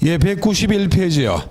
예, 191페이지요.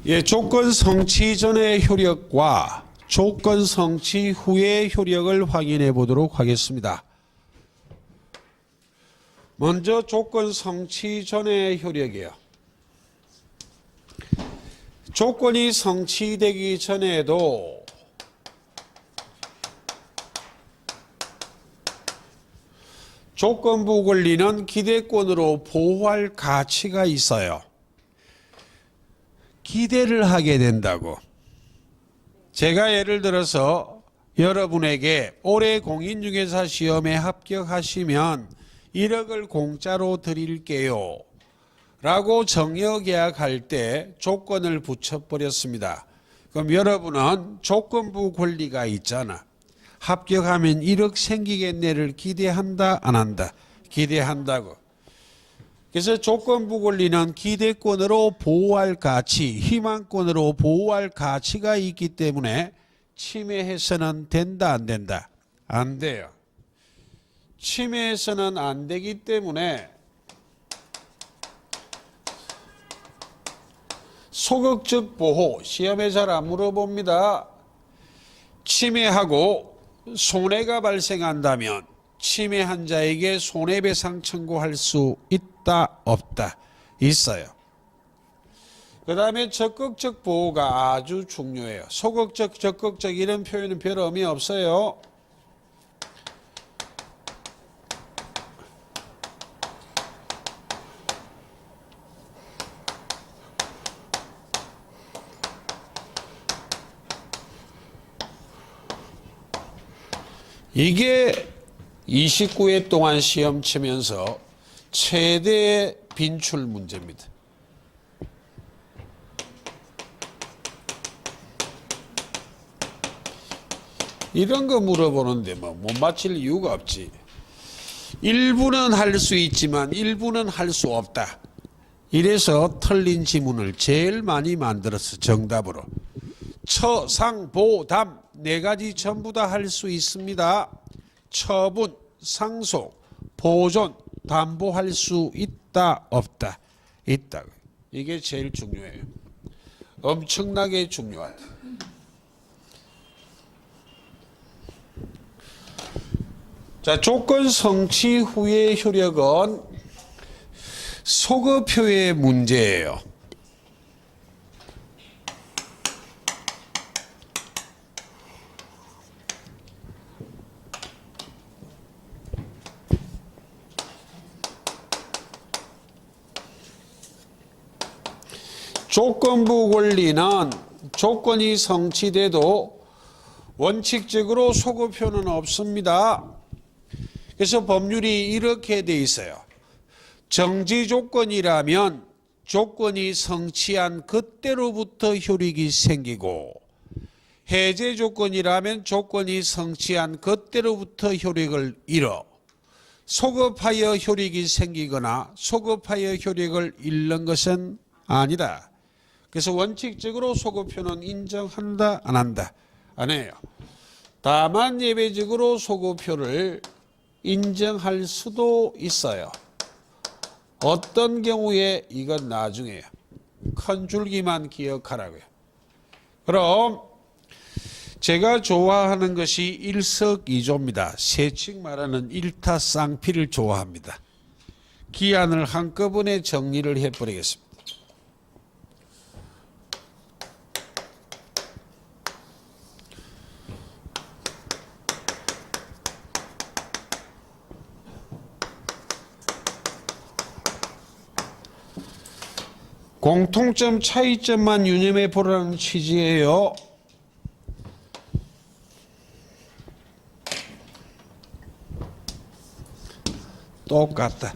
예, 조건 성취 전의 효력과 조건 성취 후의 효력을 확인해 보도록 하겠습니다. 먼저 조건 성취 전의 효력이요. 조건이 성취되기 전에도 조건부 권리는 기대권으로 보호할 가치가 있어요. 기대를 하게 된다고. 제가 예를 들어서 여러분에게 올해 공인중개사 시험에 합격하시면 1억을 공짜로 드릴게요 라고 정여계약할 때 조건을 붙여버렸습니다. 그럼 여러분은 조건부 권리가 있잖아. 합격하면 1억 생기겠네를 기대한다 안 한다? 기대한다고. 그래서 조건부 권리는 기대권으로 보호할 가치, 희망권으로 보호할 가치가 있기 때문에 침해해서는 된다 안 된다? 안 돼요. 침해해서는 안 되기 때문에 소극적 보호, 시험에 잘 안 물어봅니다. 침해하고 손해가 발생한다면 침해한 자에게 손해배상 청구할 수 있다 없다? 있어요. 그 다음에 적극적 보호가 아주 중요해요. 소극적, 적극적 이런 표현은 별 의미 없어요. 이게 29회 동안 시험 치면서 최대의 빈출 문제입니다. 이런 거 물어보는데 뭐 못 맞힐 이유가 없지. 일부는 할 수 있지만 일부는 할 수 없다. 이래서 틀린 지문을 제일 많이 만들었어. 정답으로. 처, 상, 보, 담 네 가지 전부 다 할 수 있습니다. 처분, 상속, 보존, 담보할 수 있다 없다? 있다. 이게 제일 중요해요. 엄청나게 중요하다. 자, 조건 성취 후의 효력은 소급표의 문제예요. 조건부 권리는 조건이 성취돼도 원칙적으로 소급표는 없습니다. 그래서 법률이 이렇게 돼 있어요. 정지 조건이라면 조건이 성취한 그때로부터 효력이 생기고, 해제 조건이라면 조건이 성취한 그때로부터 효력을 잃어. 소급하여 효력이 생기거나 소급하여 효력을 잃는 것은 아니다. 그래서 원칙적으로 소급표는 인정한다 안 한다? 안 해요. 다만 예외적으로 소급표를 인정할 수도 있어요. 어떤 경우에? 이건 나중에요. 큰 줄기만 기억하라고요. 그럼 제가 좋아하는 것이 일석이조입니다. 세칙 말하는 일타쌍피를 좋아합니다. 기한을 한꺼번에 정리를 해버리겠습니다. 공통점 차이점만 유념해 보라는 취지예요. 똑같다.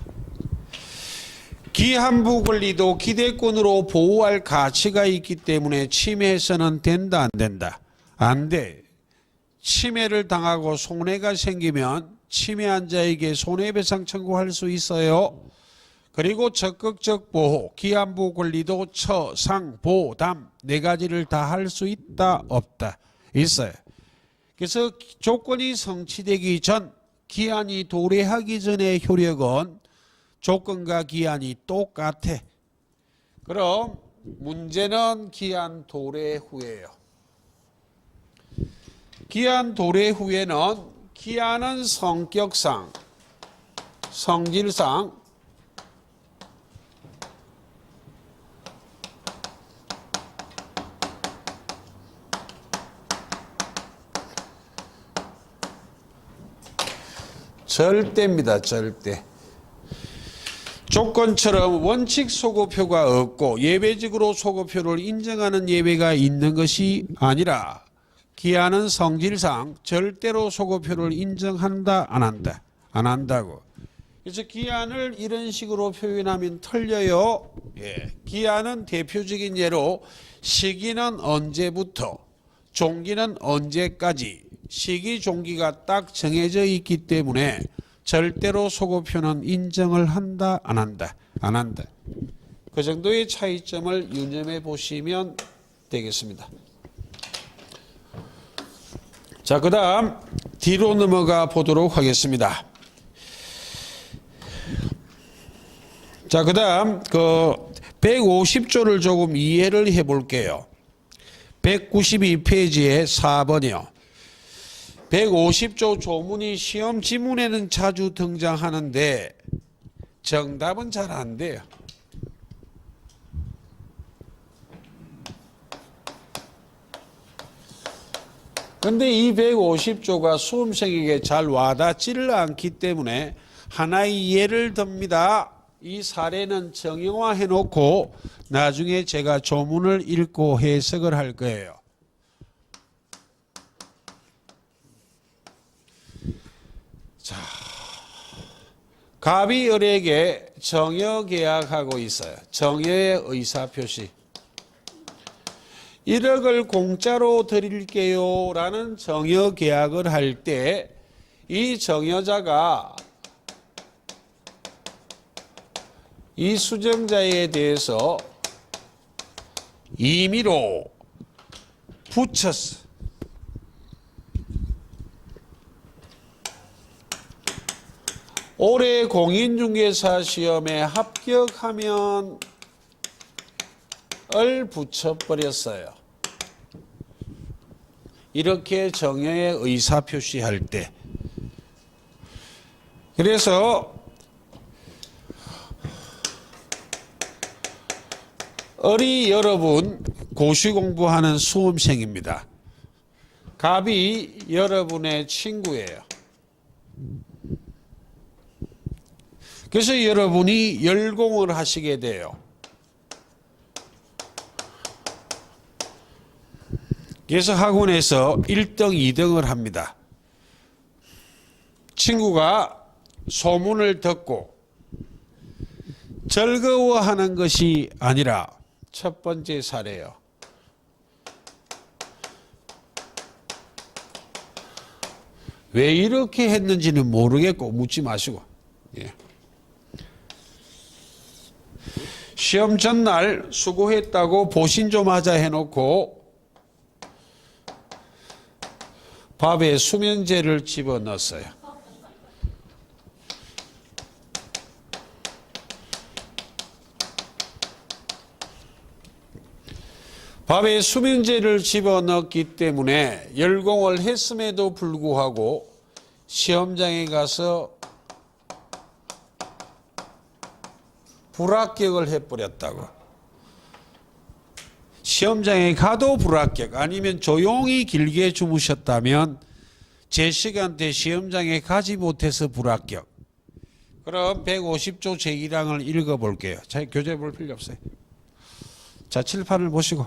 기한부 권리도 기대권으로 보호할 가치가 있기 때문에 침해해서는 된다, 안 된다? 안 돼. 침해를 당하고 손해가 생기면 침해한 자에게 손해배상 청구할 수 있어요. 그리고 적극적 보호, 기한부 권리도 처, 상, 보, 담 네 가지를 다 할 수 있다, 없다? 있어요. 그래서 조건이 성취되기 전, 기한이 도래하기 전의 효력은 조건과 기한이 똑같아. 그럼 문제는 기한 도래 후에요. 기한 도래 후에는 기한은 성격상, 성질상 절대입니다. 절대. 조건처럼 원칙 소거표가 없고 예외적으로 소거표를 인정하는 예외가 있는 것이 아니라 기한은 성질상 절대로 소거표를 인정한다, 안 한다? 안 한다고. 그래서 기한을 이런 식으로 표현하면 틀려요. 예. 기한은 대표적인 예로 시기는 언제부터, 종기는 언제까지, 시기 종기가 딱 정해져 있기 때문에 절대로 소거표는 인정을 한다, 안 한다? 안 한다. 그 정도의 차이점을 유념해 보시면 되겠습니다. 자, 그 다음 뒤로 넘어가 보도록 하겠습니다. 자, 그 다음 150조를 조금 이해를 해 볼게요. 192페이지에 4번이요. 150조 조문이 시험 지문에는 자주 등장하는데 정답은 잘 안 돼요. 그런데 이 150조가 수험생에게 잘 와닿지를 않기 때문에 하나의 예를 듭니다. 이 사례는 정형화해 놓고 나중에 제가 조문을 읽고 해석을 할 거예요. 자, 갑이 을에게 정여 계약하고 있어요. 정여의 의사표시. 1억을 공짜로 드릴게요 라는 정여 계약을 할 때 이 정여자가 이 수정자에 대해서 임의로 붙였어. 올해 공인중개사 시험에 합격하면 을 붙여버렸어요. 이렇게 정여의 의사표시할 때. 그래서 을이 여러분 고시 공부하는 수험생입니다. 갑이 여러분의 친구예요. 그래서 여러분이 열공을 하시게 돼요. 그래서 학원에서 1등, 2등을 합니다. 친구가 소문을 듣고 즐거워하는 것이 아니라 첫 번째 사례예요. 왜 이렇게 했는지는 모르겠고 묻지 마시고. 예. 시험 전날 수고했다고 보신 좀 하자 해놓고 밥에 수면제를 집어넣었어요. 밥에 수면제를 집어넣었기 때문에 열공을 했음에도 불구하고 시험장에 가서 불합격을 해버렸다고. 시험장에 가도 불합격, 아니면 조용히 길게 주무셨다면 제 시간대 시험장에 가지 못해서 불합격. 그럼 150조 제1항을 읽어볼게요. 자, 교재 볼 필요 없어요. 자, 칠판을 보시고.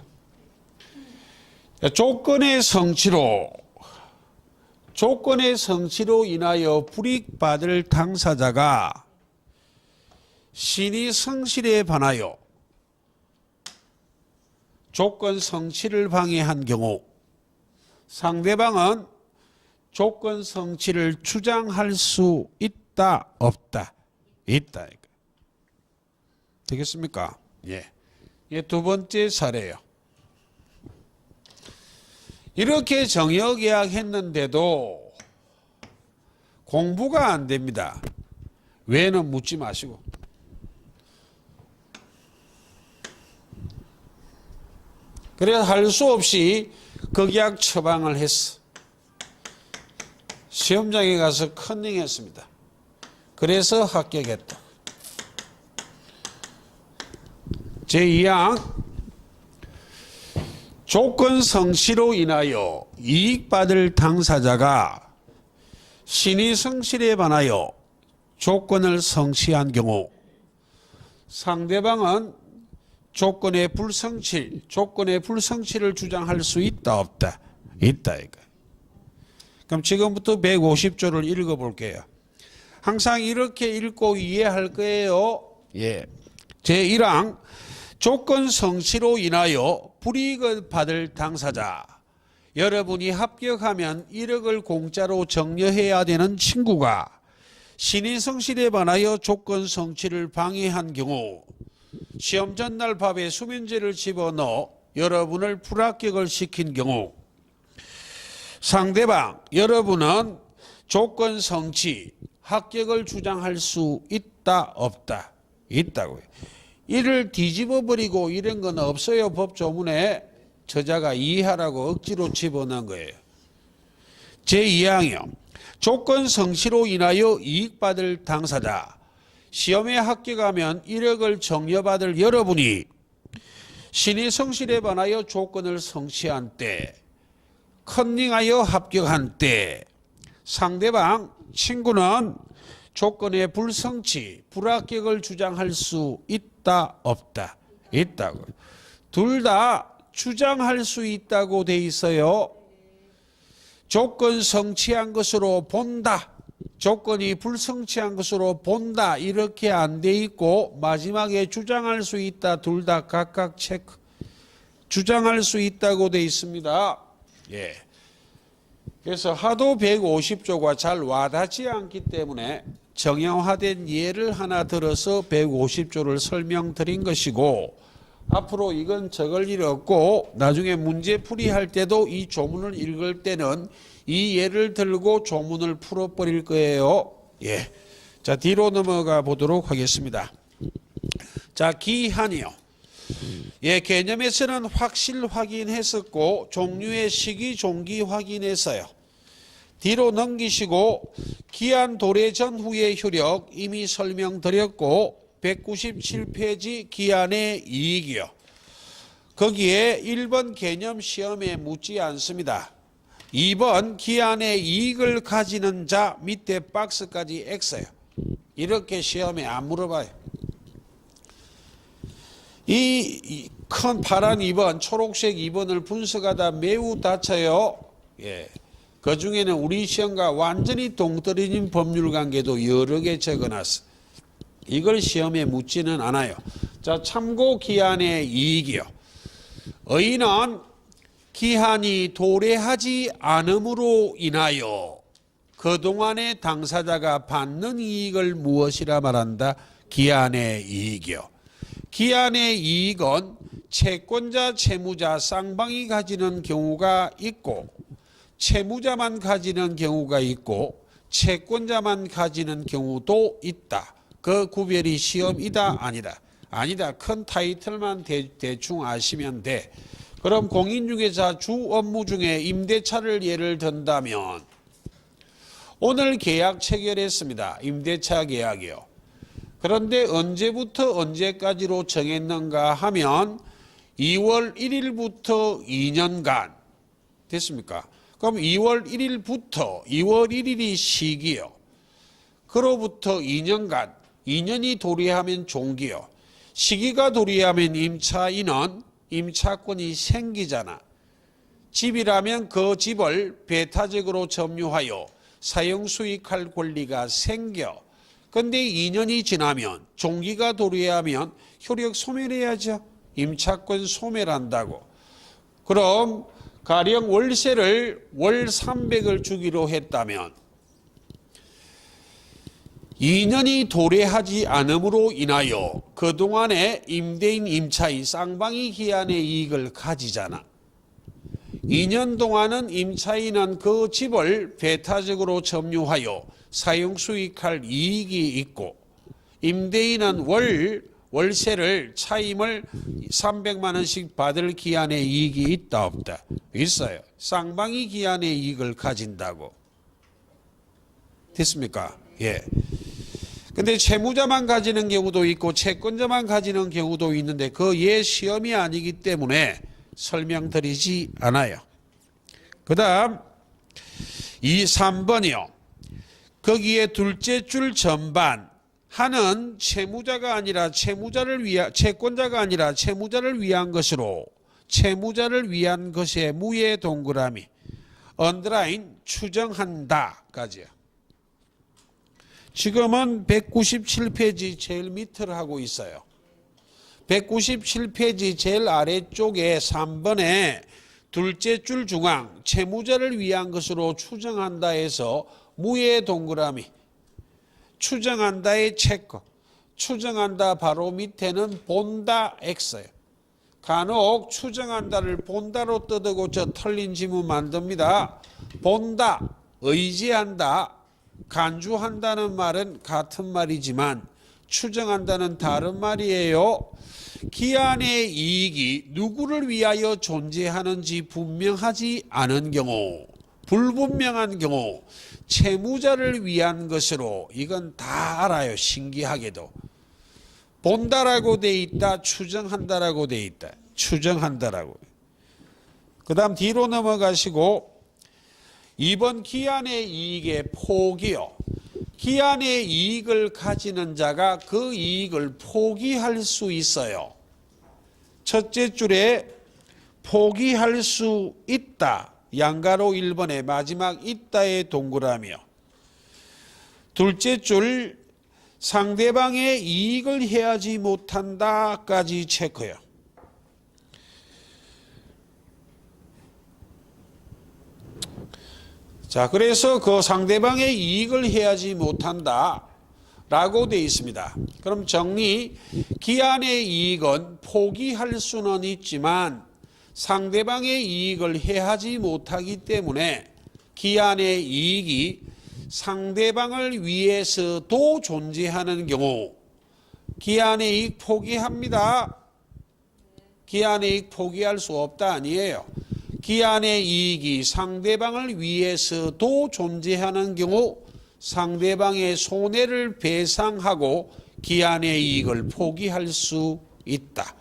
조건의 성취로 인하여 불이익받을 당사자가 신의 성실에 반하여 조건 성취를 방해한 경우 상대방은 조건 성취를 주장할 수 있다, 없다? 있다. 되겠습니까? 예. 이게 두 번째 사례예요. 이렇게 정여계약 했는데도 공부가 안 됩니다. 왜는 묻지 마시고. 그래서 할 수 없이 극약 처방을 했어. 시험장에 가서 컨닝했습니다. 그래서 합격했다. 제2항 조건 성취로 인하여 이익받을 당사자가 신의 성실에 반하여 조건을 성취한 경우 상대방은 조건의 불성취를 주장할 수 있다, 없다? 있다. 이거. 그럼 지금부터 150조를 읽어볼게요. 항상 이렇게 읽고 이해할 거예요. 예. 제1항 조건 성취로 인하여 불이익을 받을 당사자. 여러분이 합격하면 1억을 공짜로 정려해야 되는 친구가 신의 성실에 반하여 조건 성취를 방해한 경우 시험 전날 밥에 수면제를 집어넣어 여러분을 불합격을 시킨 경우 상대방, 여러분은 조건 성취, 합격을 주장할 수 있다, 없다? 있다고요. 이를 뒤집어버리고 이런 건 없어요. 법조문에 저자가 이해하라고 억지로 집어넣은 거예요. 제2항이요. 조건 성취로 인하여 이익받을 당사자. 시험에 합격하면 1억을 정려받을 여러분이 신의 성실에 반하여 조건을 성취한 때, 컨닝하여 합격한 때 상대방, 친구는 조건의 불성취, 불합격을 주장할 수 있다, 없다? 있다고. 둘 다 주장할 수 있다고 돼 있어요. 조건 성취한 것으로 본다. 조건이 불성취한 것으로 본다. 이렇게 안 돼 있고 마지막에 주장할 수 있다. 둘 다 각각 체크. 주장할 수 있다고 돼 있습니다. 예. 그래서 하도 150조가 잘 와닿지 않기 때문에 정형화된 예를 하나 들어서 150조를 설명드린 것이고 앞으로 이건 적을 일 없고 나중에 문제풀이 할 때도 이 조문을 읽을 때는 이 예를 들고 조문을 풀어버릴 거예요. 예. 자, 뒤로 넘어가 보도록 하겠습니다. 자, 기한이요. 예, 개념에서는 확실 확인했었고 종류의 시기 종기 확인했어요. 뒤로 넘기시고 기한 도래 전후의 효력 이미 설명드렸고 197페이지 기한의 이익이요. 거기에 1번 개념 시험에 묻지 않습니다. 2번 기한의 이익을 가지는 자 밑에 박스까지 X요. 이렇게 시험에 안 물어봐요. 이 큰 파란 2번, 초록색 2번을 분석하다 매우 다쳐요. 예. 그 중에는 우리 시험과 완전히 동떨어진 법률 관계도 여러 개 적어놨어. 이걸 시험에 묻지는 않아요. 자, 참고 기한의 이익이요. 의인은 기한이 도래하지 않음으로 인하여 그동안의 당사자가 받는 이익을 무엇이라 말한다? 기한의 이익이요. 기한의 이익은 채권자, 채무자, 쌍방이 가지는 경우가 있고 채무자만 가지는 경우가 있고 채권자만 가지는 경우도 있다. 그 구별이 시험이다, 아니다? 아니다. 큰 타이틀만 대충 아시면 돼. 그럼 공인중개사 주 업무 중에 임대차를 예를 든다면 오늘 계약 체결했습니다. 임대차 계약이요. 그런데 언제부터 언제까지로 정했는가 하면 2월 1일부터 2년간 됐습니까? 그럼 2월 1일부터 2월 1일이 시기요. 그로부터 2년간 2년이 도래하면 종기요. 시기가 도래하면 임차인은 임차권이 생기잖아. 집이라면 그 집을 배타적으로 점유하여 사용 수익할 권리가 생겨. 근데 2년이 지나면 종기가 도래하면 효력 소멸해야죠. 임차권 소멸한다고. 그럼 가령 월세를 월 300을 주기로 했다면 2년이 도래하지 않음으로 인하여 그동안에 임대인 임차인 쌍방이 기한의 이익을 가지잖아. 2년 동안은 임차인은 그 집을 배타적으로 점유하여 사용 수익할 이익이 있고, 임대인은 월세를 차임을 300만 원씩 받을 기한의 이익이 있다 없다? 있어요. 쌍방이 기한의 이익을 가진다고. 됐습니까? 예. 근데 채무자만 가지는 경우도 있고 채권자만 가지는 경우도 있는데 그 예 시험이 아니기 때문에 설명드리지 않아요. 그 다음 3번이요. 거기에 둘째 줄 전반 하는 채무자가 아니라 채권자가 아니라 채무자를 위한 것으로 채무자를 위한 것의 무의 동그라미 언더라인 추정한다까지요. 지금은 197페이지 제일 밑을 하고 있어요. 197페이지 제일 아래쪽에 3번에 둘째 줄 중앙 채무자를 위한 것으로 추정한다 해서 무의 동그라미 추정한다의 체크 추정한다 바로 밑에는 본다 X예요. 간혹 추정한다를 본다로 뜯어고쳐 틀린 지문 만듭니다. 본다, 의지한다, 간주한다는 말은 같은 말이지만 추정한다는 다른 말이에요. 기한의 이익이 누구를 위하여 존재하는지 분명하지 않은 경우, 불분명한 경우 채무자를 위한 것으로 이건 다 알아요. 신기하게도. 본다라고 돼 있다. 추정한다라고 돼 있다. 추정한다라고. 그 다음 뒤로 넘어가시고 2번 기한의 이익의 폭이요. 기한의 이익을 가지는 자가 그 이익을 포기할 수 있어요. 첫째 줄에 포기할 수 있다. 양가로 1번에 마지막 있다의 동그라미요. 둘째 줄 상대방의 이익을 해하지 못한다까지 체크요. 자, 그래서 그 상대방의 이익을 해하지 못한다 라고 되어 있습니다. 그럼 정리, 기한의 이익은 포기할 수는 있지만 상대방의 이익을 해하지 못하기 때문에 기한의 이익이 상대방을 위해서도 존재하는 경우 기한의 이익 포기합니다. 기한의 이익 포기할 수 없다 아니에요. 기한의 이익이 상대방을 위해서도 존재하는 경우 상대방의 손해를 배상하고 기한의 이익을 포기할 수 있다.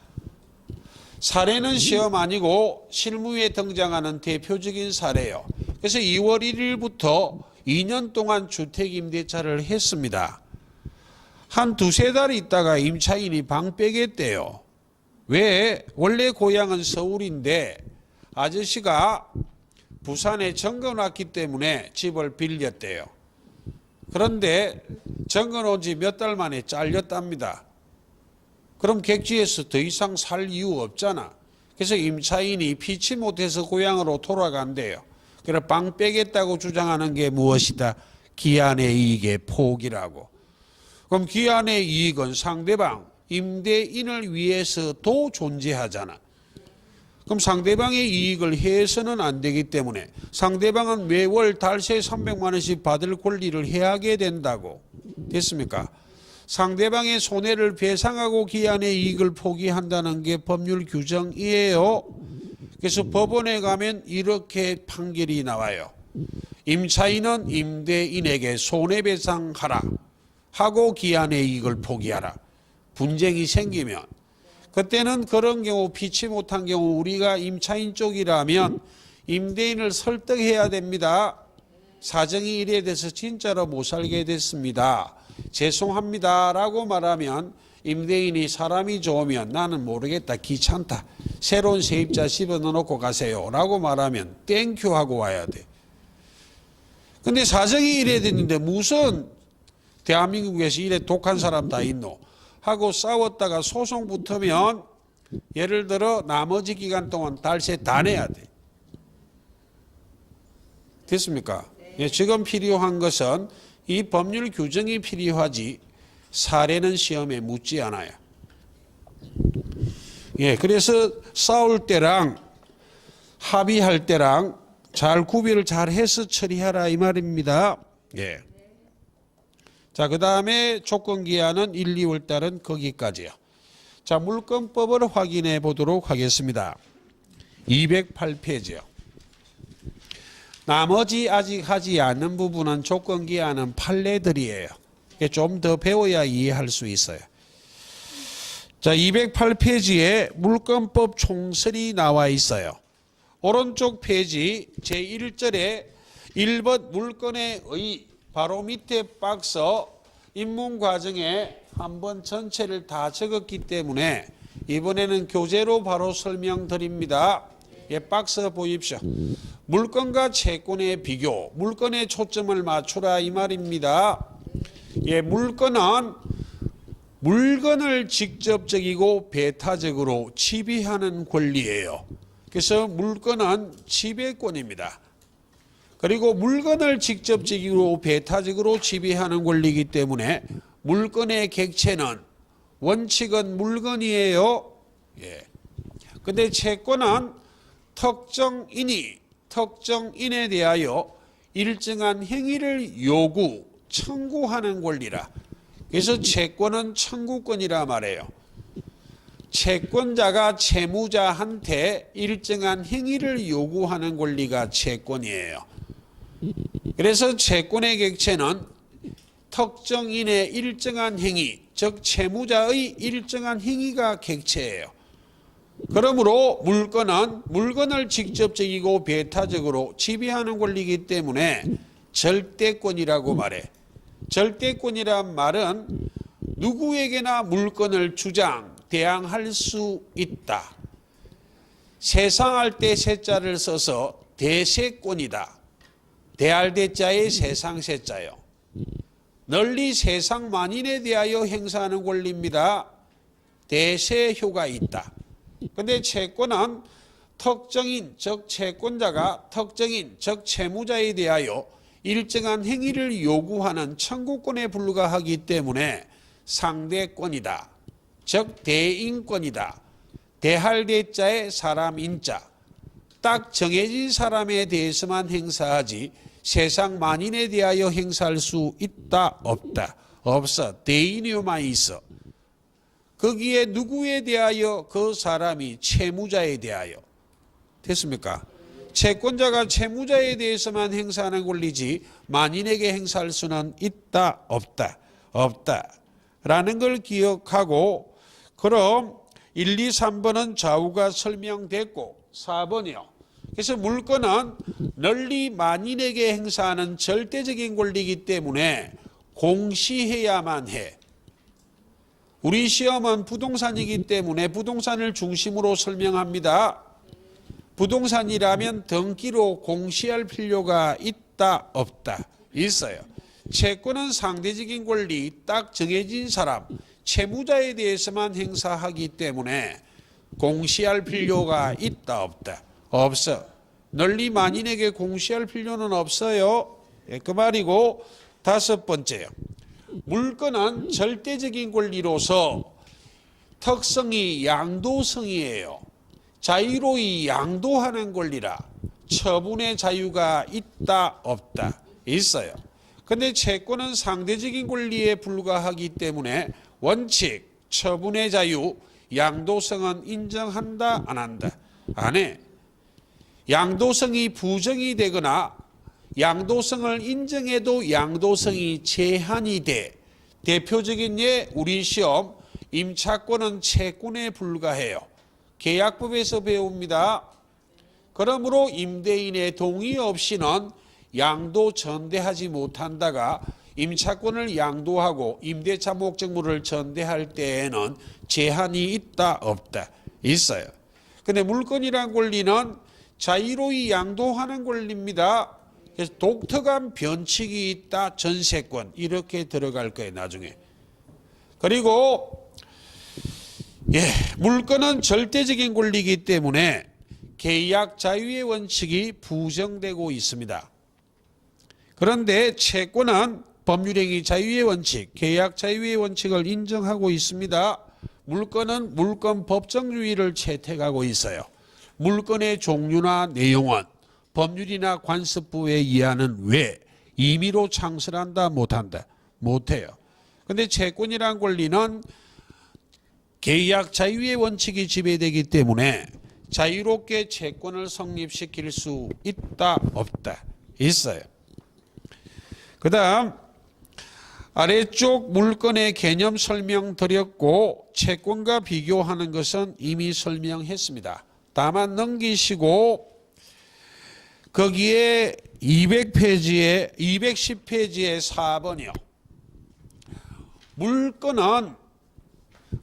사례는 시험 아니고 실무에 등장하는 대표적인 사례예요. 그래서 2월 1일부터 2년 동안 주택임대차를 했습니다. 한 두세 달 있다가 임차인이 방 빼겠대요. 왜? 원래 고향은 서울인데 아저씨가 부산에 정권 왔기 때문에 집을 빌렸대요. 그런데 정권 온 지 몇 달 만에 잘렸답니다. 그럼 객지에서 더 이상 살 이유 없잖아. 그래서 임차인이 피치 못해서 고향으로 돌아간대요. 그래서 방 빼겠다고 주장하는 게 무엇이다? 기한의 이익의 포기라고. 그럼 기한의 이익은 상대방, 임대인을 위해서도 존재하잖아. 그럼 상대방의 이익을 해서는 안 되기 때문에 상대방은 매월 달세 300만 원씩 받을 권리를 해하게 된다고. 됐습니까? 상대방의 손해를 배상하고 기한의 이익을 포기한다는 게 법률 규정이에요. 그래서 법원에 가면 이렇게 판결이 나와요. 임차인은 임대인에게 손해배상하라 하고 기한의 이익을 포기하라. 분쟁이 생기면 그때는 그런 경우 피치 못한 경우 우리가 임차인 쪽이라면 임대인을 설득해야 됩니다. 사정이 이래 돼서 진짜로 못 살게 됐습니다. 죄송합니다 라고 말하면 임대인이 사람이 좋으면 나는 모르겠다 귀찮다 새로운 세입자 집어넣어놓고 가세요 라고 말하면 땡큐 하고 와야 돼. 근데 사정이 이래 됐는데 무슨 대한민국에서 이래 독한 사람 다 있노 하고 싸웠다가 소송 붙으면 예를 들어 나머지 기간 동안 달세 다 내야 돼. 됐습니까? 예, 지금 필요한 것은 이 법률 규정이 필요하지 사례는 시험에 묻지 않아요. 예, 그래서 싸울 때랑 합의할 때랑 잘 구별을 잘 해서 처리하라 이 말입니다. 예. 자, 그 다음에 조건기한은 1, 2월 달은 거기까지요. 자, 물권법을 확인해 보도록 하겠습니다. 208페이지요. 나머지 아직 하지 않은 부분은 조건기한은 판례들이에요. 좀 더 배워야 이해할 수 있어요. 자, 208페이지에 물권법 총설이 나와 있어요. 오른쪽 페이지 제1절에 1번 물권의 의 바로 밑에 박스 입문 과정에 한번 전체를 다 적었기 때문에 이번에는 교재로 바로 설명드립니다. 예, 박스 보십시오. 물권과 채권의 비교, 물권에 초점을 맞추라 이 말입니다. 예, 물권은 물건을 직접적이고 배타적으로 지배하는 권리예요. 그래서 물건은 지배권입니다. 그리고 물건을 직접적이고 배타적으로 지배하는 권리이기 때문에 물건의 객체는 원칙은 물건이에요. 예. 근데 채권은 특정인에 대하여 일정한 행위를 요구, 청구하는 권리라. 그래서 채권은 청구권이라 말해요. 채권자가 채무자한테 일정한 행위를 요구하는 권리가 채권이에요. 그래서 채권의 객체는 특정인의 일정한 행위, 즉 채무자의 일정한 행위가 객체예요. 그러므로 물건은 물건을 직접적이고 배타적으로 지배하는 권리이기 때문에 절대권이라고 말해. 절대권이란 말은 누구에게나 물건을 대항할 수 있다. 세상할 때 세자를 써서 대세권이다. 대할 대자에 세상 세자요. 널리 세상 만인에 대하여 행사하는 권리입니다. 대세효가 있다. 근데 채권은 특정인, 즉 채권자가 특정인, 즉 채무자에 대하여 일정한 행위를 요구하는 청구권에 불과하기 때문에 상대권이다. 즉 대인권이다. 대할 대자의 사람 인자. 딱 정해진 사람에 대해서만 행사하지 세상 만인에 대하여 행사할 수 있다 없다. 없어. 대인이만 있어. 거기에 누구에 대하여? 그 사람이 채무자에 대하여. 됐습니까? 채권자가 채무자에 대해서만 행사하는 권리지 만인에게 행사할 수는 있다 없다. 없다 라는 걸 기억하고, 그럼 1, 2, 3번은 좌우가 설명됐고 4번이요. 그래서 물건은 널리 만인에게 행사하는 절대적인 권리이기 때문에 공시해야만 해. 우리 시험은 부동산이기 때문에 부동산을 중심으로 설명합니다. 부동산이라면 등기로 공시할 필요가 있다 없다? 있어요. 채권은 상대적인 권리, 딱 정해진 사람, 채무자에 대해서만 행사하기 때문에 공시할 필요가 있다 없다? 없어. 널리 만인에게 공시할 필요는 없어요. 예, 그 말이고, 5번째요. 물건은 절대적인 권리로서 특성이 양도성이에요. 자유로이 양도하는 권리라. 처분의 자유가 있다 없다? 있어요. 근데 채권은 상대적인 권리에 불과하기 때문에 원칙, 처분의 자유, 양도성은 인정한다 안 한다? 안 해. 양도성이 부정이 되거나 양도성을 인정해도 양도성이 제한이 돼. 대표적인 예, 우리 시험 임차권은 채권에 불과해요. 계약법에서 배웁니다. 그러므로 임대인의 동의 없이는 양도 전대하지 못한다가 임차권을 양도하고 임대차 목적물을 전대할 때에는 제한이 있다 없다? 있어요. 근데 물건이란 권리는 자유로이 양도하는 권리입니다. 그래서 독특한 변칙이 있다. 전세권 이렇게 들어갈 거예요. 나중에. 그리고 물건은 절대적인 권리이기 때문에 계약 자유의 원칙이 부정되고 있습니다. 그런데 채권은 법률행위 자유의 원칙, 계약 자유의 원칙을 인정하고 있습니다. 물건은 물건 법정주의를 채택하고 있어요. 물건의 종류나 내용은 법률이나 관습부에 의하는 외 임의로 창설한다 못한다 못해요. 그런데 채권이란 권리는 계약 자유의 원칙이 지배되기 때문에 자유롭게 채권을 성립시킬 수 있다 없다 있어요. 그 다음 아래쪽 물건의 개념 설명드렸고 채권과 비교하는 것은 이미 설명했습니다. 다만 넘기시고 거기에 210페이지에 4번이요.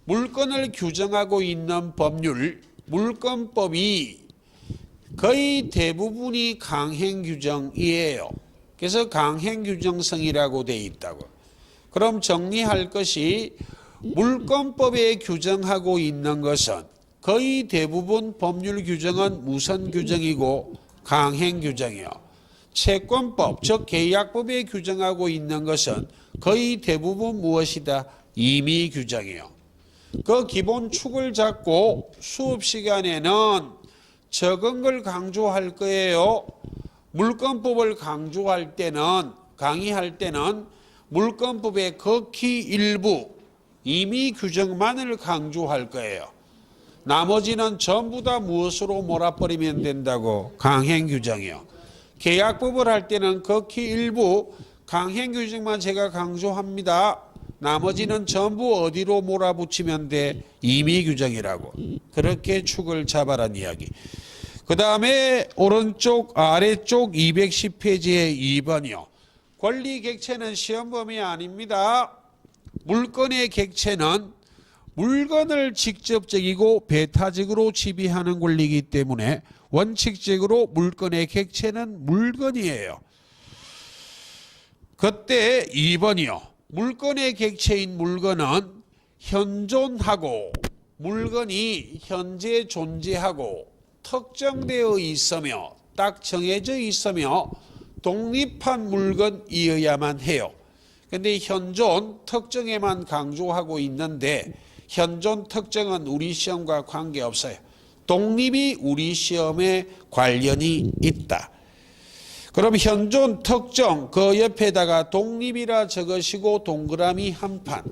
물건을 규정하고 있는 법률, 물건법이 거의 대부분이 강행규정이에요. 그래서 강행규정성이라고 되어 있다고. 그럼 정리할 것이 물건법에 규정하고 있는 것은 거의 대부분 법률 규정은 무선 규정이고 강행 규정이요. 채권법 즉 계약법에 규정하고 있는 것은 거의 대부분 무엇이다? 임의 규정이요. 그 기본 축을 잡고 수업 시간에는 적은 걸 강조할 거예요. 물건법을 강조할 때는 강의할 때는 물건법의 극히 일부 임의 규정만을 강조할 거예요. 나머지는 전부 다 무엇으로 몰아버리면 된다고? 강행규정이요. 계약법을 할 때는 극히 일부 강행규정만 제가 강조합니다. 나머지는 전부 어디로 몰아붙이면 돼? 임의규정이라고. 그렇게 축을 잡아란 이야기. 그 다음에 아래쪽 210페이지의 2번이요. 권리 객체는 시험 범위 아닙니다. 물건의 객체는 물건을 직접적이고 배타적으로 지배하는 권리이기 때문에 원칙적으로 물건의 객체는 물건이에요. 그때 2번이요. 물건의 객체인 물건은 현존하고 물건이 현재 존재하고 특정되어 있으며 딱 정해져 있으며 독립한 물건이어야만 해요. 그런데 현존 특정에만 강조하고 있는데 현존 특정은 우리 시험과 관계없어요. 독립이 우리 시험에 관련이 있다. 그럼 현존 특정 그 옆에다가 독립이라 적으시고 동그라미 한 판.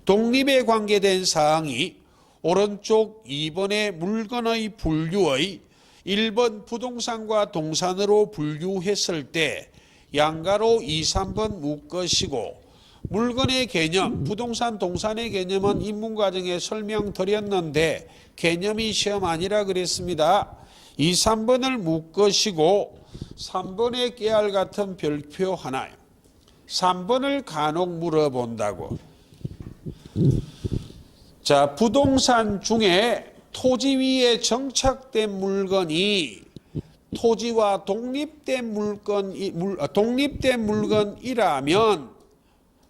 독립에 관계된 사항이 오른쪽 2번의 물건의 분류의 1번 부동산과 동산으로 분류했을 때 양가로 2, 3번 묶으시고 물건의 개념, 부동산, 동산의 개념은 입문과정에 설명드렸는데 개념이 시험 아니라 그랬습니다. 2, 3번을 묶으시고 3번의 깨알 같은 별표 하나 3번을 간혹 물어본다고. 자, 부동산 중에 토지 위에 정착된 물건이 토지와 독립된 물건이라면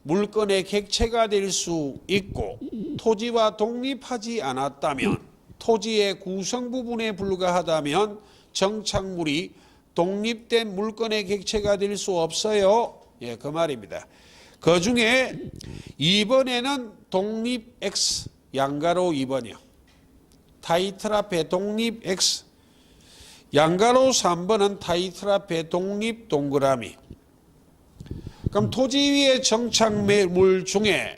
물건의 객체가 될 수 있고 토지와 독립하지 않았다면 토지의 구성 부분에 불과하다면 정착물이 독립된 물건의 객체가 될 수 없어요. 예, 그 말입니다. 그 중에 2번에는 독립 X 양가로 2번이요. 타이틀 앞에 독립 X 양가로 3번은 타이틀 앞에 독립 동그라미. 그럼 토지 위의 정착물 중에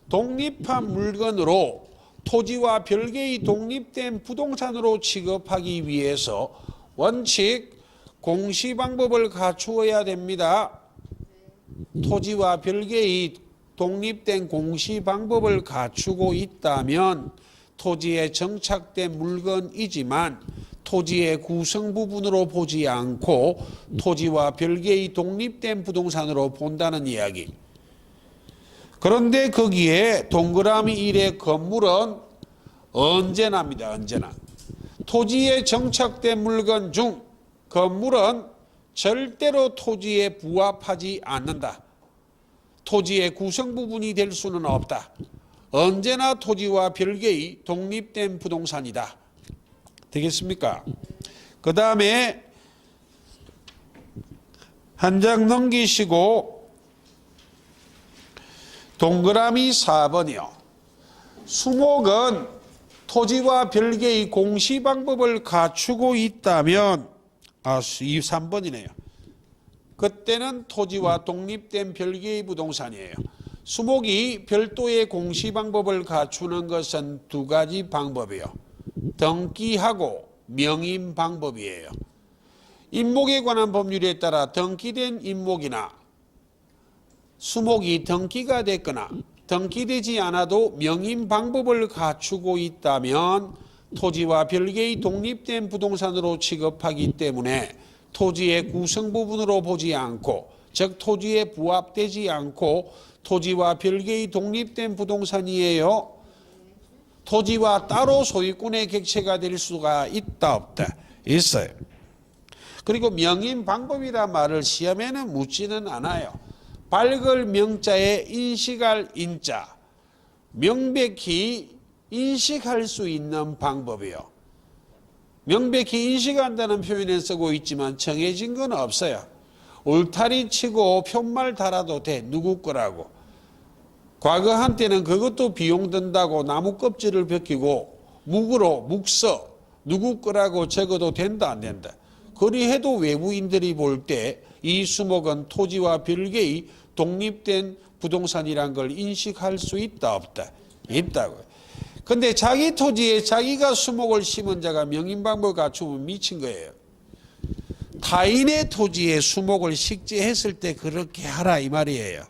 독립한 물건으로 토지와 별개의 독립된 부동산으로 취급하기 위해서 원칙 공시 방법을 갖추어야 됩니다. 토지와 별개의 독립된 공시 방법을 갖추고 있다면 토지에 정착된 물건이지만 토지의 구성 부분으로 보지 않고 토지와 별개의 독립된 부동산으로 본다는 이야기. 그런데 거기에 동그라미 1의 건물은 언제나입니다. 언제나. 토지에 정착된 물건 중 건물은 절대로 토지에 부합하지 않는다. 토지의 구성 부분이 될 수는 없다. 언제나 토지와 별개의 독립된 부동산이다. 되겠습니까? 그 다음에 한 장 넘기시고 동그라미 4번이요. 수목은 토지와 별개의 공시 방법을 갖추고 있다면, 이 3번이네요. 그때는 토지와 독립된 별개의 부동산이에요. 수목이 별도의 공시 방법을 갖추는 것은 두 가지 방법이에요. 등기하고 명인 방법이에요. 임목에 관한 법률에 따라 등기된 임목이나 수목이 등기가 됐거나 등기되지 않아도 명인 방법을 갖추고 있다면 토지와 별개의 독립된 부동산으로 취급하기 때문에 토지의 구성 부분으로 보지 않고, 즉 토지에 부합되지 않고 토지와 별개의 독립된 부동산이에요. 토지와 따로 소유권의 객체가 될 수가 있다 없다? 있어요. 그리고 명인 방법이란 말을 시험에는 묻지는 않아요. 밝을 명자에 인식할 인자, 명백히 인식할 수 있는 방법이요. 명백히 인식한다는 표현을 쓰고 있지만 정해진 건 없어요. 울타리 치고 편말 달아도 돼. 누구 거라고. 과거 한때는 그것도 비용 든다고 나무 껍질을 벗기고 묵으로 묵서 누구 거라고 적어도 된다 안 된다. 그리해도 외부인들이 볼 때 이 수목은 토지와 별개의 독립된 부동산이란 걸 인식할 수 있다 없다? 있다고요. 근데 자기 토지에 자기가 수목을 심은 자가 명인방법 갖추면 미친 거예요. 타인의 토지에 수목을 식재했을 때 그렇게 하라 이 말이에요.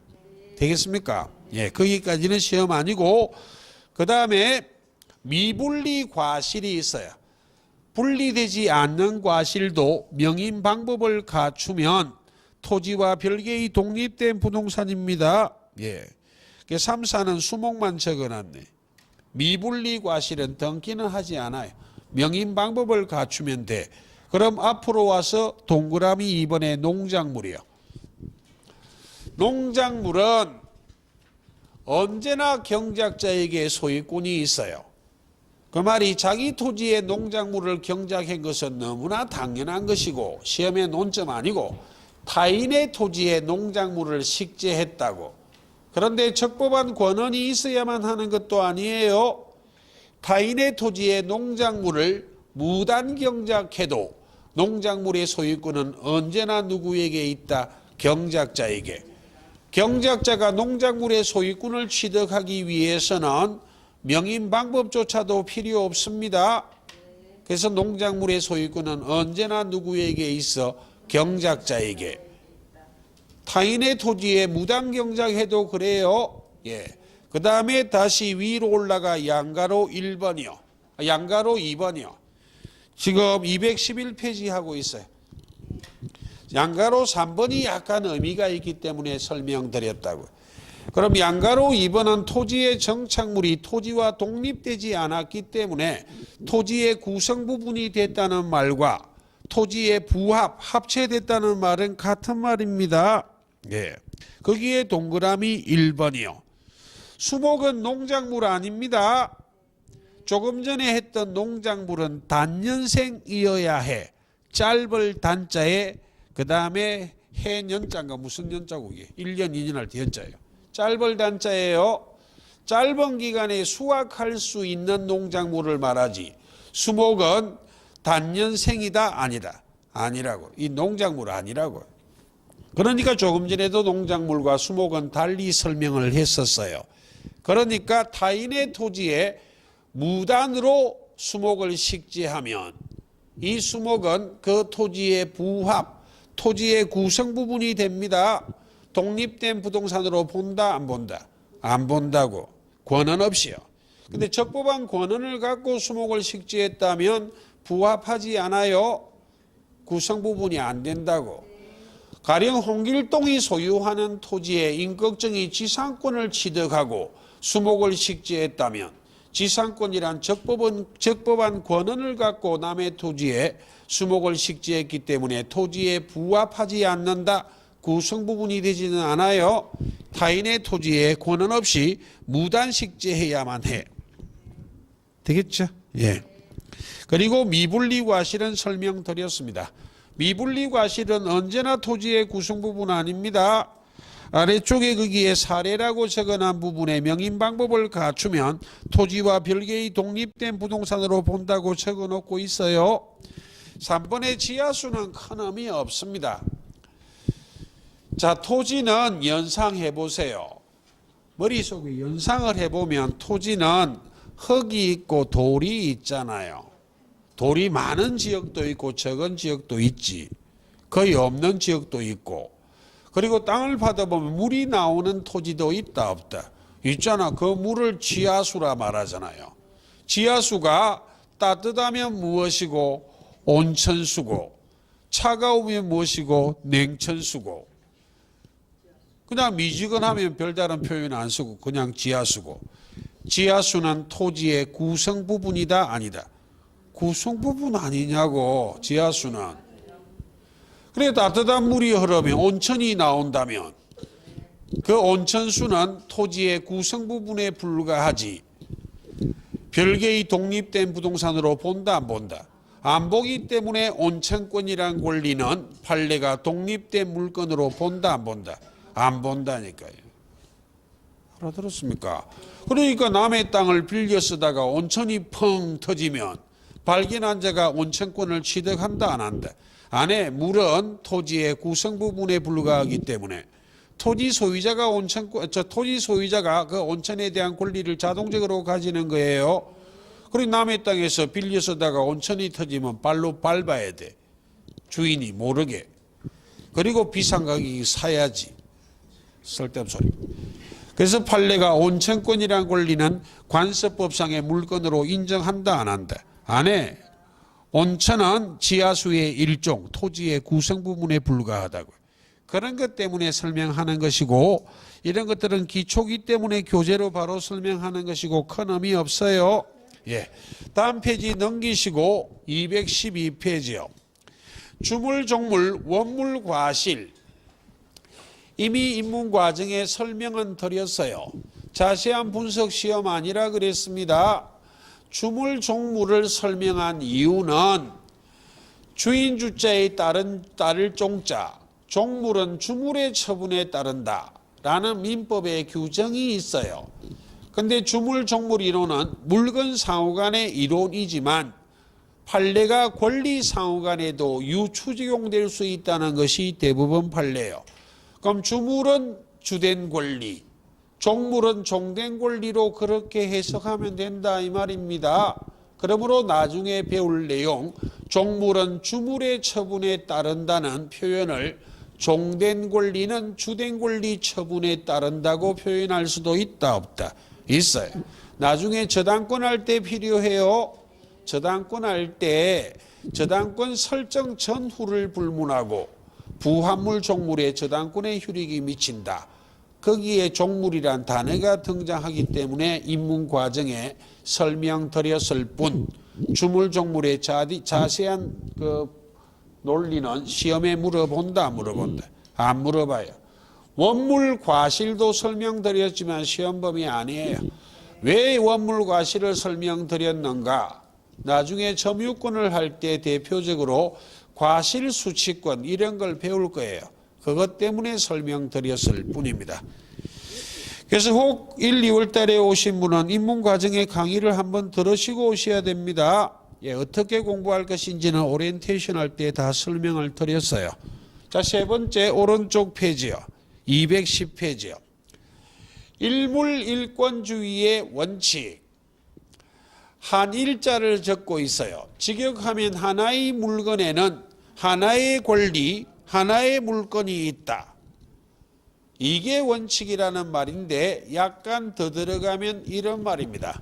되겠습니까? 예, 거기까지는 시험 아니고, 그 다음에 미분리 과실이 있어요. 분리되지 않는 과실도 명인 방법을 갖추면 토지와 별개의 독립된 부동산입니다. 예. 3, 4는 수목만 적어놨네. 미분리 과실은 등기는 하지 않아요. 명인 방법을 갖추면 돼. 그럼 앞으로 와서 동그라미 2번에 농작물이요. 농작물은 언제나 경작자에게 소유권이 있어요. 그 말이 자기 토지의 농작물을 경작한 것은 너무나 당연한 것이고 시험의 논점 아니고, 타인의 토지에 농작물을 식재했다고. 그런데 적법한 권한이 있어야만 하는 것도 아니에요. 타인의 토지에 농작물을 무단 경작해도 농작물의 소유권은 언제나 누구에게 있다? 경작자에게. 경작자가 농작물의 소유권을 취득하기 위해서는 명인 방법조차도 필요 없습니다. 그래서 농작물의 소유권은 언제나 누구에게 있어? 경작자에게. 타인의 토지에 무단 경작해도 그래요. 예. 그 다음에 다시 위로 올라가 양가로 1번이요. 양가로 2번이요. 지금 211페이지 하고 있어요. 양가로 3번이 약간 의미가 있기 때문에 설명드렸다고. 그럼 양가로 2번은 토지의 정착물이 토지와 독립되지 않았기 때문에 토지의 구성 부분이 됐다는 말과 토지의 부합, 합체됐다는 말은 같은 말입니다. 예. 거기에 동그라미 1번이요. 수목은 농작물 아닙니다. 조금 전에 했던 농작물은 단년생이어야 해. 짧을 단자에 그 다음에 해년자인가 무슨 년자고 이게 1년 2년 할 때 연자예요. 짧을 단자예요. 짧은 기간에 수확할 수 있는 농작물을 말하지. 수목은 단년생이다 아니다. 아니라고. 이 농작물 아니라고. 그러니까 조금 전에도 농작물과 수목은 달리 설명을 했었어요. 그러니까 타인의 토지에 무단으로 수목을 식재하면 이 수목은 그 토지의 부합, 토지의 구성 부분이 됩니다. 독립된 부동산으로 본다 안 본다? 안 본다고. 권한 없이요. 근데 적법한 권한을 갖고 수목을 식재했다면 부합하지 않아요. 구성 부분이 안 된다고. 가령 홍길동이 소유하는 토지에 임꺽정이 지상권을 취득하고 수목을 식재했다면 지상권이란 적법한 권한을 갖고 남의 토지에 수목을 식지했기 때문에 토지에 부합하지 않는다. 구성부분이 되지는 않아요. 타인의 토지에 권한 없이 무단 식지해야만 해. 되겠죠? 예. 그리고 미분리 과실은 설명드렸습니다. 미분리 과실은 언제나 토지의 구성부분 아닙니다. 아래쪽에 거기에 사례라고 적어놓은 부분에 명인 방법을 갖추면 토지와 별개의 독립된 부동산으로 본다고 적어놓고 있어요. 3번의 지하수는 큰 의미 없습니다. 자, 토지는 연상해 보세요. 머릿속에 연상을 해보면 토지는 흙이 있고 돌이 있잖아요. 돌이 많은 지역도 있고 적은 지역도 있지. 거의 없는 지역도 있고. 그리고 땅을 파다보면 물이 나오는 토지도 있다 없다. 있잖아. 그 물을 지하수라 말하잖아요. 지하수가 따뜻하면 무엇이고 온천수고, 차가우면 무엇이고 냉천수고. 그냥 미지근하면 별다른 표현 안 쓰고 그냥 지하수고. 지하수는 토지의 구성 부분이다 아니다. 구성 부분 아니냐고. 지하수는. 그래 따뜻한 물이 흐르면 온천이 나온다면 그 온천수는 토지의 구성 부분에 불과하지. 별개의 독립된 부동산으로 본다 안 본다. 안 보기 때문에 온천권이란 권리는 판례가 독립된 물건으로 본다 안 본다. 안 본다니까요. 알아들었습니까? 그러니까 남의 땅을 빌려 쓰다가 온천이 펑 터지면 발견한 자가 온천권을 취득한다 안 한다. 안 해. 물은 토지의 구성 부분에 불과하기 때문에 토지 소유자가 토지 소유자가 그 온천에 대한 권리를 자동적으로 가지는 거예요. 그리고 남의 땅에서 빌려 쓰다가 온천이 터지면 발로 밟아야 돼. 주인이 모르게. 그리고 비싼 가격이 사야지. 쓸데없는 소리. 그래서 판례가 온천권이라는 권리는 관습법상의 물건으로 인정한다 안 한다. 안 해. 온천은 지하수의 일종, 토지의 구성 부분에 불과하다고. 그런 것 때문에 설명하는 것이고 이런 것들은 기초기 때문에 교재로 바로 설명하는 것이고 큰 의미 없어요. 예. 다음 페이지 넘기시고 212페이지요. 주물, 종물, 원물, 과실. 이미 입문 과정에 설명은 드렸어요. 자세한 분석 시험 아니라 그랬습니다. 주물, 종물을 설명한 이유는 주인 주자에 따를 종자, 종물은 주물의 처분에 따른다 라는 민법의 규정이 있어요. 근데 주물, 종물 이론은 물건 상호간의 이론이지만 판례가 권리 상호간에도 유추적용될 수 있다는 것이 대부분 판례예요. 그럼 주물은 주된 권리, 종물은 종된 권리로 그렇게 해석하면 된다 이 말입니다. 그러므로 나중에 배울 내용 종물은 주물의 처분에 따른다는 표현을 종된 권리는 주된 권리 처분에 따른다고 표현할 수도 있다 없다? 있어요. 나중에 저당권 할 때 필요해요. 저당권 할 때 저당권 설정 전후를 불문하고 부합물 종물에 저당권의 효력이 미친다. 거기에 종물이란 단어가 등장하기 때문에 입문 과정에 설명드렸을 뿐 주물 종물의 자세한 그 논리는 시험에 물어본다 안 물어본다? 안 물어봐요. 원물 과실도 설명드렸지만 시험 범위 아니에요. 왜 원물 과실을 설명드렸는가? 나중에 점유권을 할 때 대표적으로 과실 수취권 이런 걸 배울 거예요. 그것 때문에 설명드렸을 뿐입니다. 그래서 혹 1, 2월 달에 오신 분은 입문 과정에 강의를 한번 들으시고 오셔야 됩니다. 예, 어떻게 공부할 것인지는 오리엔테이션 할 때 다 설명을 드렸어요. 자, 세 번째 오른쪽 페이지요. 210페이지요. 일물일권주의의 원칙. 한 일자를 적고 있어요. 직역하면 하나의 물건에는 하나의 권리, 하나의 물건이 있다. 이게 원칙이라는 말인데 약간 더 들어가면 이런 말입니다.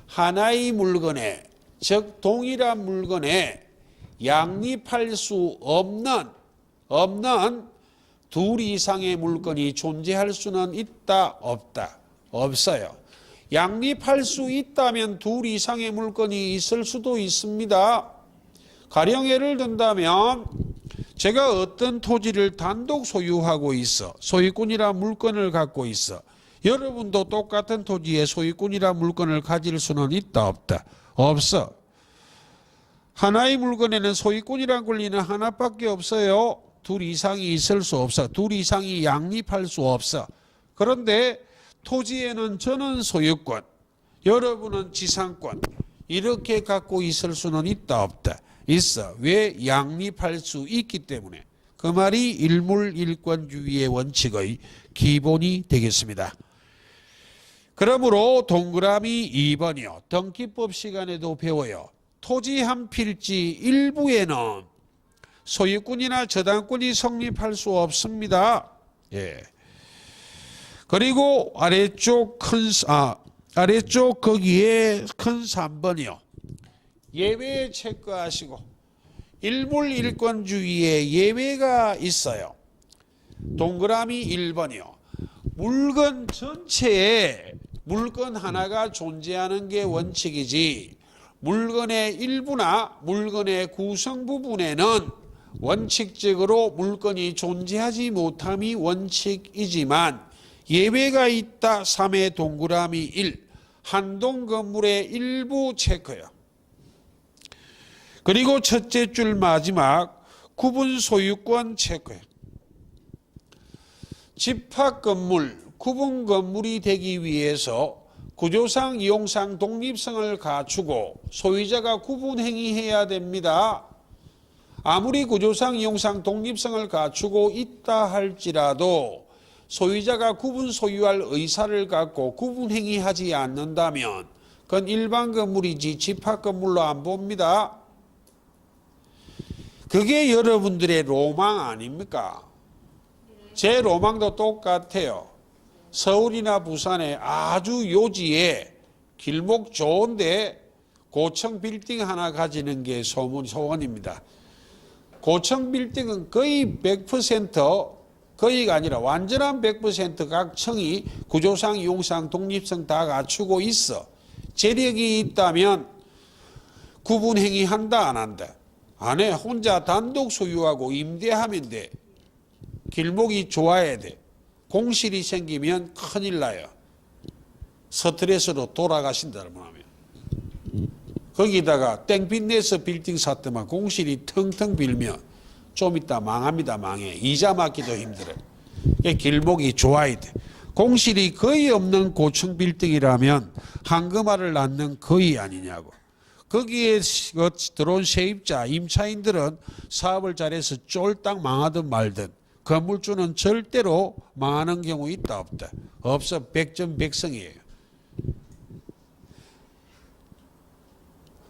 하나의 물건에, 즉 동일한 물건에 양립할 수 없는 둘 이상의 물건이 존재할 수는 있다 없다? 없어요. 양립할 수 있다면 둘 이상의 물건이 있을 수도 있습니다. 가령 예를 든다면 제가 어떤 토지를 단독 소유하고 있어. 소유권이라 물건을 갖고 있어. 여러분도 똑같은 토지에 소유권이라 물건을 가질 수는 있다 없다? 없어. 하나의 물건에는 소유권이란 권리는 하나밖에 없어요. 둘 이상이 있을 수 없어. 둘 이상이 양립할 수 없어. 그런데 토지에는 저는 소유권, 여러분은 지상권 이렇게 갖고 있을 수는 있다 없다? 있어. 왜? 양립할 수 있기 때문에. 그 말이 일물일권주의의 원칙의 기본이 되겠습니다. 그러므로 동그라미 2번이요. 등기법 시간에도 배워요. 토지 한 필지 일부에는 소유권이나 저당권이 성립할 수 없습니다. 예. 그리고 아래쪽 거기에 큰 3번이요. 예외 체크하시고 일물일권주의에 예외가 있어요. 동그라미 1번이요. 물건 전체에 물건 하나가 존재하는 게 원칙이지 물건의 일부나 물건의 구성 부분에는 원칙적으로 물건이 존재하지 못함이 원칙이지만 예외가 있다. 3의 동그라미 1. 한동 건물의 일부 체크요. 그리고 첫째 줄 마지막 구분 소유권 체크요. 집합 건물, 구분 건물이 되기 위해서 구조상, 이용상 독립성을 갖추고 소유자가 구분행위해야 됩니다. 아무리 구조상, 이용상 독립성을 갖추고 있다 할지라도 소유자가 구분 소유할 의사를 갖고 구분행위하지 않는다면 그건 일반 건물이지 집합 건물로 안 봅니다. 그게 여러분들의 로망 아닙니까? 제 로망도 똑같아요. 서울이나 부산에 아주 요지에 길목 좋은데 고층 빌딩 하나 가지는 게 소원입니다. 고층 빌딩은 거의 100% 거의가 아니라 완전한 100% 각 층이 구조상, 이용상, 독립성 다 갖추고 있어. 재력이 있다면 구분행위 한다 안 한다? 안 해. 혼자 단독 소유하고 임대하면 돼. 길목이 좋아야 돼. 공실이 생기면 큰일 나요. 스트레스로 돌아가신다 하면. 거기다가 땡빚 내서 빌딩 샀더만 공실이 텅텅 빌면 좀 이따 망합니다. 망해. 이자 맞기도 힘들어요. 길목이 좋아야 돼. 공실이 거의 없는 고층 빌딩이라면 한금알을 낳는 거의 아니냐고. 거기에 들어온 세입자, 임차인들은 사업을 잘해서 쫄딱 망하든 말든 건물주는 절대로 망하는 경우 있다 없다? 없어. 백전백승이에요.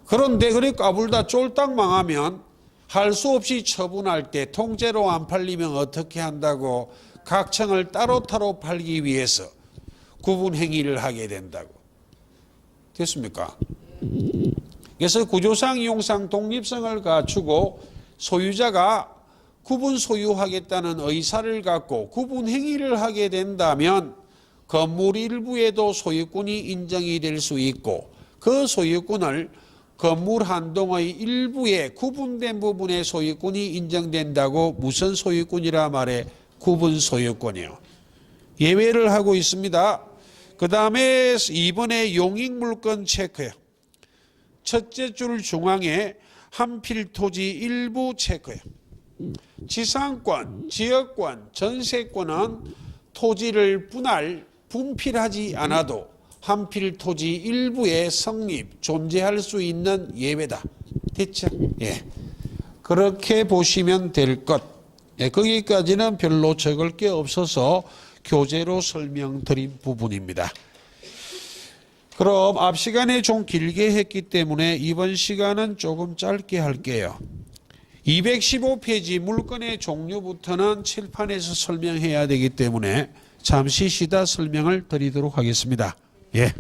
그런데 그렇게 까불다 쫄딱 망하면 할 수 없이 처분할 때 통째로 안 팔리면 어떻게 한다고? 각 층을 따로따로 팔기 위해서 구분행위를 하게 된다고. 됐습니까? 그래서 구조상, 이용상 독립성을 갖추고 소유자가 구분 소유하겠다는 의사를 갖고 구분 행위를 하게 된다면 건물 일부에도 소유권이 인정이 될 수 있고 그 소유권을 건물 한 동의 일부에 구분된 부분의 소유권이 인정된다고 무슨 소유권이라 말해? 구분 소유권이요. 예외를 하고 있습니다. 그 다음에 2번에 용익물권 체크요. 첫째 줄 중앙에 한필 토지 일부 체크요. 지상권, 지역권, 전세권은 토지를 분필하지 않아도 한필 토지 일부의 성립, 존재할 수 있는 예외다. 됐죠? 예. 그렇게 보시면 될 것. 예, 거기까지는 별로 적을 게 없어서 교재로 설명드린 부분입니다. 그럼 앞 시간에 좀 길게 했기 때문에 이번 시간은 조금 짧게 할게요. 215페이지 물건의 종류부터는 칠판에서 설명해야 되기 때문에 잠시 쉬다 설명을 드리도록 하겠습니다. 예.